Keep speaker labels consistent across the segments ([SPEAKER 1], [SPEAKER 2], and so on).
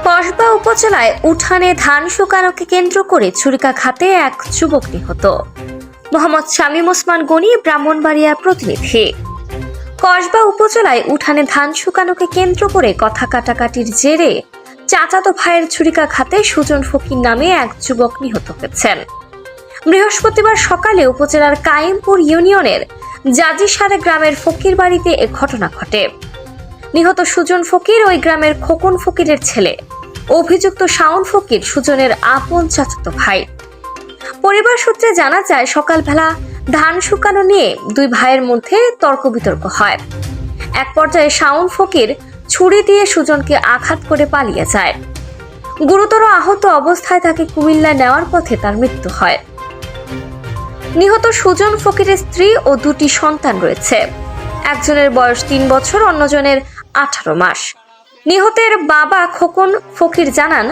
[SPEAKER 1] কসবা উপজেলায় উঠানে ধান শুকানোকে কেন্দ্র করে ছুরিকাঘাতে এক যুবক নিহত। মোহাম্মদ শামীম ওসমান গনি, ব্রাহ্মণবাড়িয়া প্রতিনিধি। কসবা উপজেলায় উঠানে ধান শুকানোকে কেন্দ্র করে কথা কাটাকাটির জেরে চাচাতো ভাইয়ের ছুরিকাঘাতে সুজন ফকির নামে এক যুবক নিহত হয়েছেন। বৃহস্পতিবার সকালে উপজেলার কায়েমপুর ইউনিয়নের জাজিসারে গ্রামের ফকির বাড়িতে এ ঘটনা ঘটে। নিহত সুজন ফকির ওই গ্রামের খোকন ফকিরের ছেলে। অভিযুক্ত শাওন ফকির সুজনের আপন চাচাতো ভাই। পরিবার সূত্রে জানা যায়, সকালবেলা ধান শুকানো নিয়ে দুই ভাইয়ের মধ্যে তর্ক বিতর্ক হয়। এক পর্যায়ে শাওন ফকির ছুরি দিয়ে সুজনকে আঘাত করে পালিয়ে যায়। গুরুতর আহত অবস্থায় তাকে কুমিল্লায় নেওয়ার পথে তার মৃত্যু হয়। নিহত সুজন ফকিরের স্ত্রী ও দুটি সন্তান রয়েছে। একজনের বয়স 3 বছর, অন্যজনের 18 মাস। নিহতের বাবা খোকন ফকির জানান,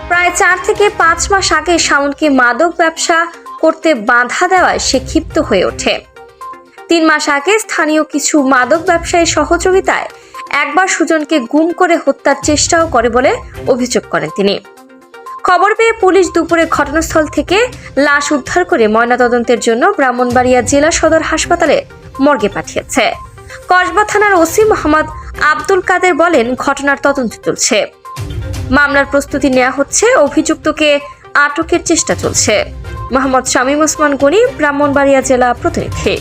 [SPEAKER 1] প্রায় 4 থেকে 5 মাস আগে শাওনকে মাদক ব্যবসা করতে বাধা দেওয়ায় সে ক্ষিপ্ত হয়ে ওঠে। 3 মাস আগে স্থানীয় কিছু মাদক ব্যবসায়ীর সহযোগিতায় একবার সুজনকে গুম করে হত্যার চেষ্টাও করে বলে অভিযোগ করেন তিনি। খবর পেয়ে পুলিশ দুপুরে ঘটনাস্থল থেকে লাশ উদ্ধার করে ময়নাতদন্তের জন্য ব্রাহ্মণবাড়িয়া জেলা সদর হাসপাতালে মর্গে পাঠিয়েছে। কসবা থানার ওসি মোহাম্মদ আব্দুল কাদের বলেন, ঘটনার তদন্ত চলছে, মামলার প্রস্তুতি নেওয়া হচ্ছে, অভিযুক্তকে আটকের চেষ্টা চলছে। মোহাম্মদ শামীম ওসমান গনি, ব্রাহ্মণবাড়িয়া জেলা প্রতিনিধি।